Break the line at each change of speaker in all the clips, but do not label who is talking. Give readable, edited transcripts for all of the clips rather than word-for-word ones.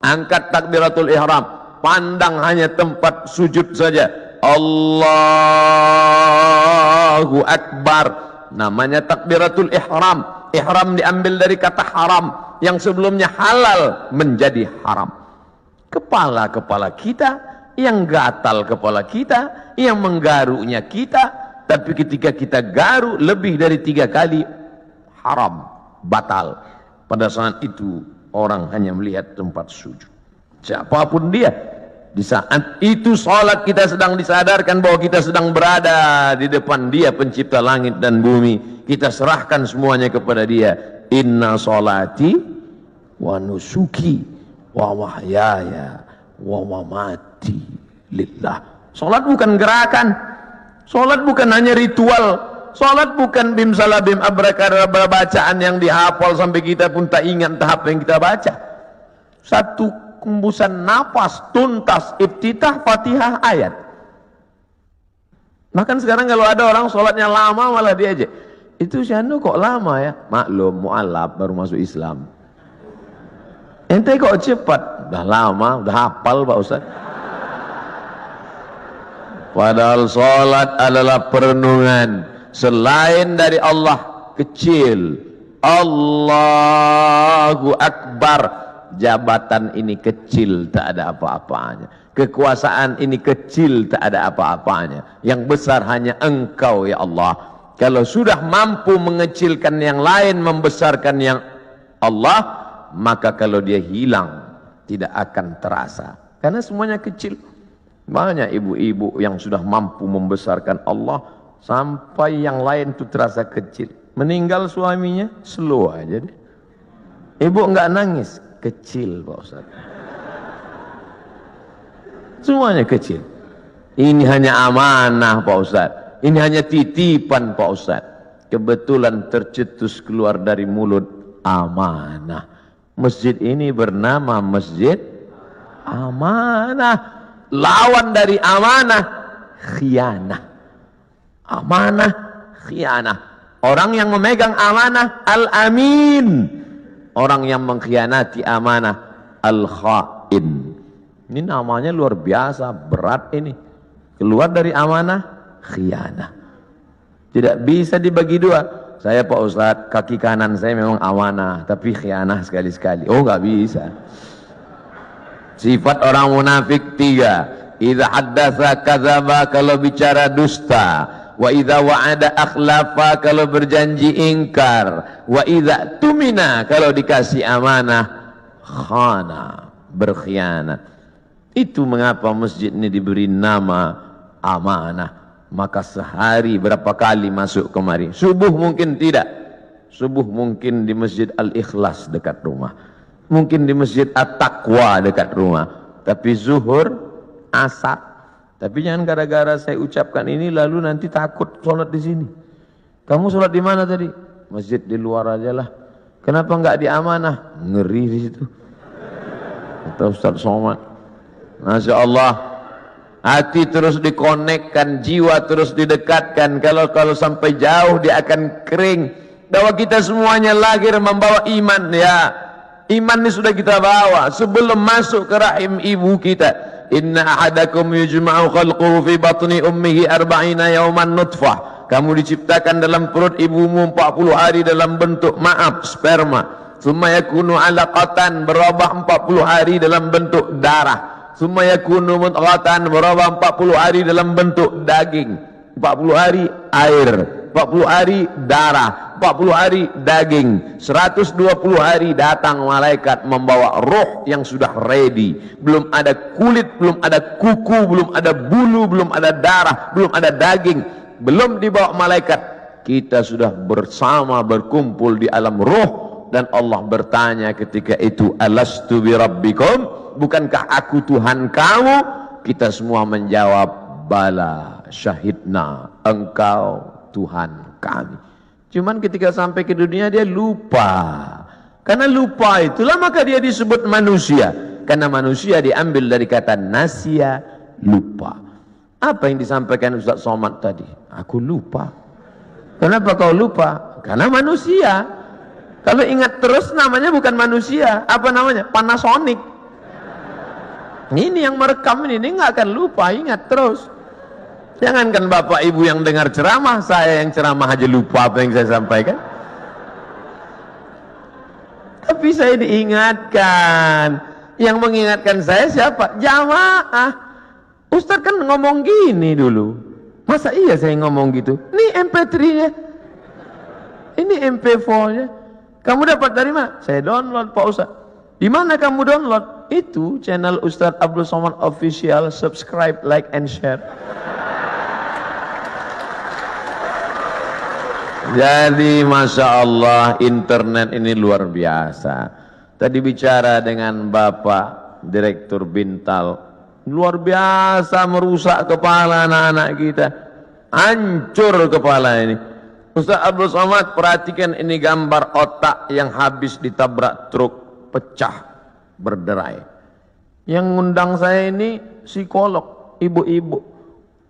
Angkat takbiratul ihram, pandang hanya tempat sujud saja. Allahu Akbar, namanya takbiratul ihram. Ihram diambil dari kata haram, yang sebelumnya halal menjadi haram. Kepala-kepala kita, yang gatal kepala kita, yang menggarunya kita, tapi ketika kita garu lebih dari 3 kali, haram, batal. Pada saat itu orang hanya melihat tempat sujud. Siapapun dia, di saat itu salat kita sedang disadarkan bahwa kita sedang berada di depan Dia pencipta langit dan bumi. Kita serahkan semuanya kepada Dia. Inna salati wa nusuki wa mahyaya wa mamati lillah. Salat bukan gerakan, salat bukan hanya ritual, salat bukan bim salabim abrakadabra bacaan yang dihafal sampai kita pun tak ingat tahap yang kita baca. Satu hembusan napas tuntas, iftitah, Fatihah, ayat. Bahkan sekarang kalau ada orang sholatnya lama malah diajak, itu Syahnu kok lama ya? Maklum, mu'alaf baru masuk Islam. Ente kok cepat? Udah lama, udah hafal Pak Ustaz. Padahal sholat adalah perenungan. Selain dari Allah kecil. Allahu Akbar, jabatan ini kecil, tak ada apa-apanya. Kekuasaan ini kecil, tak ada apa-apanya. Yang besar hanya Engkau ya Allah. Kalau sudah mampu mengecilkan yang lain, membesarkan yang Allah, maka kalau dia hilang tidak akan terasa, karena semuanya kecil. Banyak ibu-ibu yang sudah mampu membesarkan Allah sampai yang lain itu terasa kecil. Meninggal suaminya, slow aja deh. Ibu enggak nangis, kecil Pak Ustaz. Semuanya kecil. Ini hanya amanah Pak Ustaz. Ini hanya titipan Pak Ustaz. Kebetulan tercetus keluar dari mulut, amanah. Masjid ini bernama Masjid Amanah. Lawan dari amanah, khianah. Amanah, khianah. Orang yang memegang amanah, al-amin. Orang yang mengkhianati amanah, al-khain. Ini namanya luar biasa, berat ini. Keluar dari amanah, khianah. Tidak bisa dibagi dua. Saya Pak Ustadz, kaki kanan saya memang amanah, tapi khianah sekali-sekali. Oh nggak bisa. Sifat orang munafik 3. Idza haddatsa kadzaba, kalau bicara dusta. Wa idza wa'ada akhlafa, kalau berjanji ingkar. Wa idza tumina, kalau dikasih amanah, khana, berkhianat. Itu mengapa masjid ini diberi nama amanah. Maka sehari berapa kali masuk kemari? Subuh mungkin tidak. Subuh mungkin di Masjid Al-Ikhlas dekat rumah. Mungkin di Masjid At-Taqwa dekat rumah. Tapi zuhur, asar. Tapi jangan gara-gara saya ucapkan ini lalu nanti takut sholat di sini. Kamu sholat di mana tadi? Masjid di luar aja lah. Kenapa enggak di amanah? Ngeri di situ. Kata Ustaz Somad. Masya Allah. Hati terus dikonekkan, jiwa terus didekatkan. Kalau sampai jauh dia akan kering. Bahwa kita semuanya lahir membawa iman ya. Iman ini sudah kita bawa sebelum masuk ke rahim ibu kita. Inna ahadakum yujma'u khalquhu fi batni ummihi 40 yawman nutfah. Kamu diciptakan dalam perut ibumu 40 hari dalam bentuk sperma. Summa yakunu 'alaqatan, berubah 40 hari dalam bentuk darah. Summa yakunu mudghatan, berubah 40 hari dalam bentuk daging. 40 hari air, 40 hari darah, 40 hari daging. 120 hari datang malaikat membawa roh yang sudah ready. Belum ada kulit, belum ada kuku, belum ada bulu, belum ada darah, belum ada daging. Belum dibawa malaikat. Kita sudah bersama berkumpul di alam roh. Dan Allah bertanya ketika itu, alastu bi rabbikum, bukankah aku Tuhan kamu? Kita semua menjawab, bala syahidna, engkau Tuhan kami. Cuman ketika sampai ke dunia dia lupa. Karena lupa itulah maka dia disebut manusia. Karena manusia diambil dari kata nasya, lupa. Apa yang disampaikan Ustaz Somad tadi? Aku lupa. Kenapa kau lupa? Karena manusia. Kalau ingat terus namanya bukan manusia. Apa namanya? Panasonic. Ini yang merekam ini nggak akan lupa, ingat terus. Jangankan bapak ibu yang dengar ceramah, saya yang ceramah aja lupa apa yang saya sampaikan. Tapi saya diingatkan. Yang mengingatkan saya siapa? Jamaah. Ustaz kan ngomong gini dulu. Masa iya saya ngomong gitu? Ini MP3-nya. Ini MP4-nya. Kamu dapat dari mana? Saya download Pak Ustaz. Di mana kamu download? Itu channel Ustaz Abdul Somad Official. Subscribe, like, and share. Jadi Masya Allah, internet ini luar biasa. Tadi bicara dengan Bapak Direktur Bintal, luar biasa merusak kepala anak-anak kita. Hancur kepala ini. Ustaz Abdul Somad, perhatikan ini gambar otak yang habis ditabrak truk, pecah, berderai. Yang ngundang saya ini psikolog, ibu-ibu.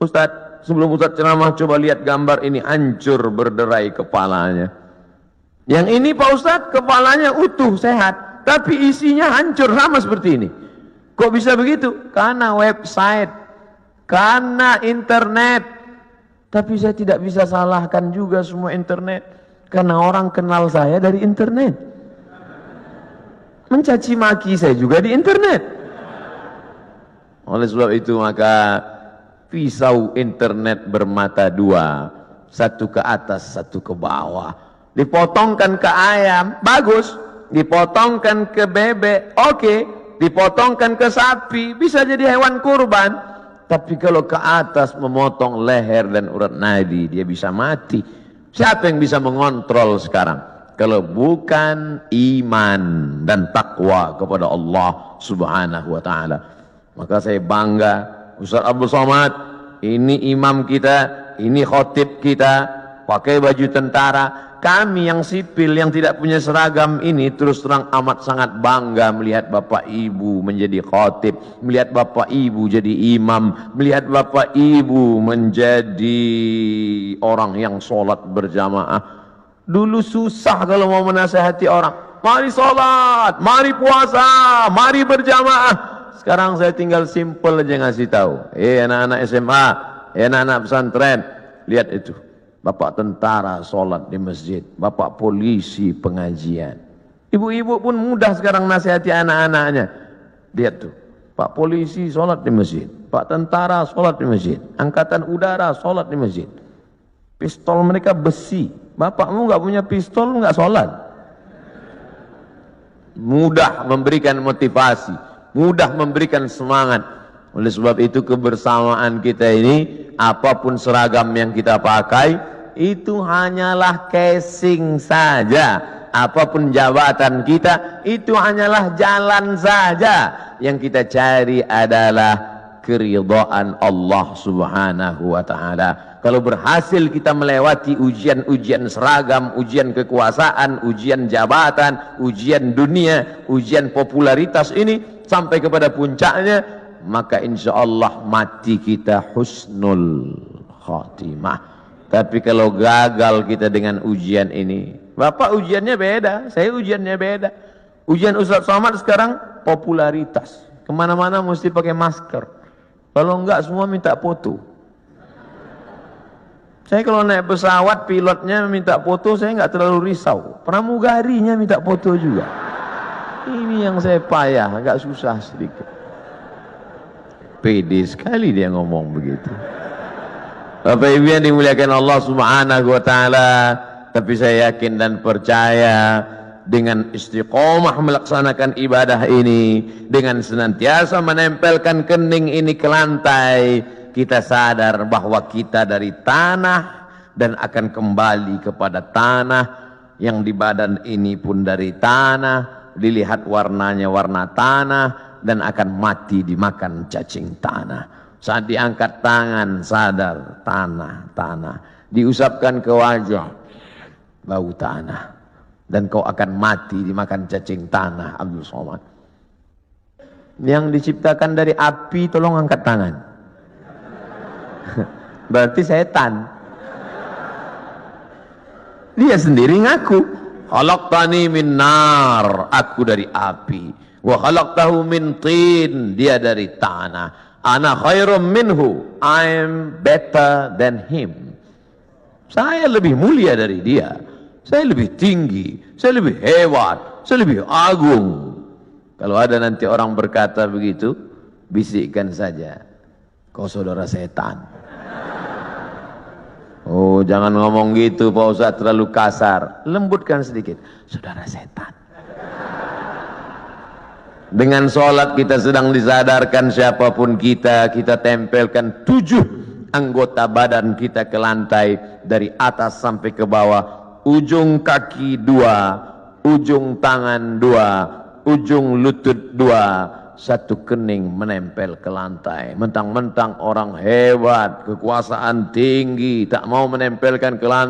Ustaz, sebelum Ustaz ceramah coba lihat gambar ini, hancur berderai kepalanya. Yang ini Pak Ustaz kepalanya utuh sehat, tapi isinya hancur sama seperti ini. Kok bisa begitu? Karena website, karena internet. Tapi saya tidak bisa salahkan juga semua internet, karena orang kenal saya dari internet. Mencaci maki saya juga di internet. Oleh sebab itu maka pisau internet bermata dua, satu ke atas, satu ke bawah. Dipotongkan ke ayam, bagus. Dipotongkan ke bebek, oke. Dipotongkan ke sapi, bisa jadi hewan kurban. Tapi kalau ke atas memotong leher dan urat nadi, dia bisa mati. Siapa yang bisa mengontrol sekarang? Kalau bukan iman dan takwa kepada Allah Subhanahu wa ta'ala. Maka saya bangga, Ustaz Abdul Somad, ini imam kita, ini khotib kita, pakai baju tentara. Kami yang sipil, yang tidak punya seragam ini, terus terang amat sangat bangga melihat bapak ibu menjadi khotib, melihat bapak ibu jadi imam, melihat bapak ibu menjadi orang yang sholat berjamaah. Dulu susah kalau mau menasihati orang, mari sholat, mari puasa, mari berjamaah. Sekarang saya tinggal simpel aja ngasih tahu. Anak-anak SMA, anak-anak pesantren, lihat itu. Bapak tentara sholat di masjid, bapak polisi pengajian. Ibu-ibu pun mudah sekarang nasihati anak-anaknya. Lihat tuh, Pak polisi sholat di masjid, Pak tentara sholat di masjid, angkatan udara sholat di masjid. Pistol mereka besi. Bapakmu nggak punya pistol, nggak sholat. Mudah memberikan motivasi, mudah memberikan semangat. Oleh sebab itu kebersamaan kita ini, apapun seragam yang kita pakai, itu hanyalah casing saja. Apapun jabatan kita, itu hanyalah jalan saja. Yang kita cari adalah keridhaan Allah Subhanahu wa ta'ala. Kalau berhasil kita melewati ujian-ujian seragam, ujian kekuasaan, ujian jabatan, ujian dunia, ujian popularitas ini, sampai kepada puncaknya, maka insya Allah mati kita husnul khatimah. Tapi kalau gagal kita dengan ujian ini, Bapak ujiannya beda, saya ujiannya beda. Ujian Ustaz Somad sekarang popularitas, kemana-mana mesti pakai masker. Kalau enggak semua minta foto. Saya kalau naik pesawat pilotnya minta foto, saya enggak terlalu risau. Pramugarinya minta foto juga. Ini yang saya payah, agak susah sedikit. Pede sekali dia ngomong begitu. Bapak Ibu yang dimuliakan Allah Subhanahu wa ta'ala, tapi saya yakin dan percaya dengan istiqomah melaksanakan ibadah ini, dengan senantiasa menempelkan kening ini ke lantai, kita sadar bahwa kita dari tanah dan akan kembali kepada tanah, yang di badan ini pun dari tanah, dilihat warnanya warna tanah, dan akan mati dimakan cacing tanah. Saat diangkat tangan sadar tanah, diusapkan ke wajah bau tanah, dan kau akan mati dimakan cacing tanah. Abdul Somad yang diciptakan dari api, tolong angkat tangan. Berarti setan. Dia sendiri ngaku, khalaqtani min nar, aku dari api. Wa khalaqtahu min tin, dia dari tanah. Ana khairum minhu, I'm better than him. Saya lebih mulia dari dia. Saya lebih tinggi, saya lebih hebat, saya lebih agung. Kalau ada nanti orang berkata begitu, bisikkan saja, kau saudara setan. Oh, jangan ngomong gitu Pak Ustaz, terlalu kasar. Lembutkan sedikit, saudara setan. Dengan sholat kita sedang disadarkan siapapun kita tempelkan 7 anggota badan kita ke lantai, dari atas sampai ke bawah. Ujung kaki 2, ujung tangan 2, ujung lutut 2, satu kening menempel ke lantai. Mentang-mentang orang hebat, kekuasaan tinggi, tak mau menempelkan ke lantai.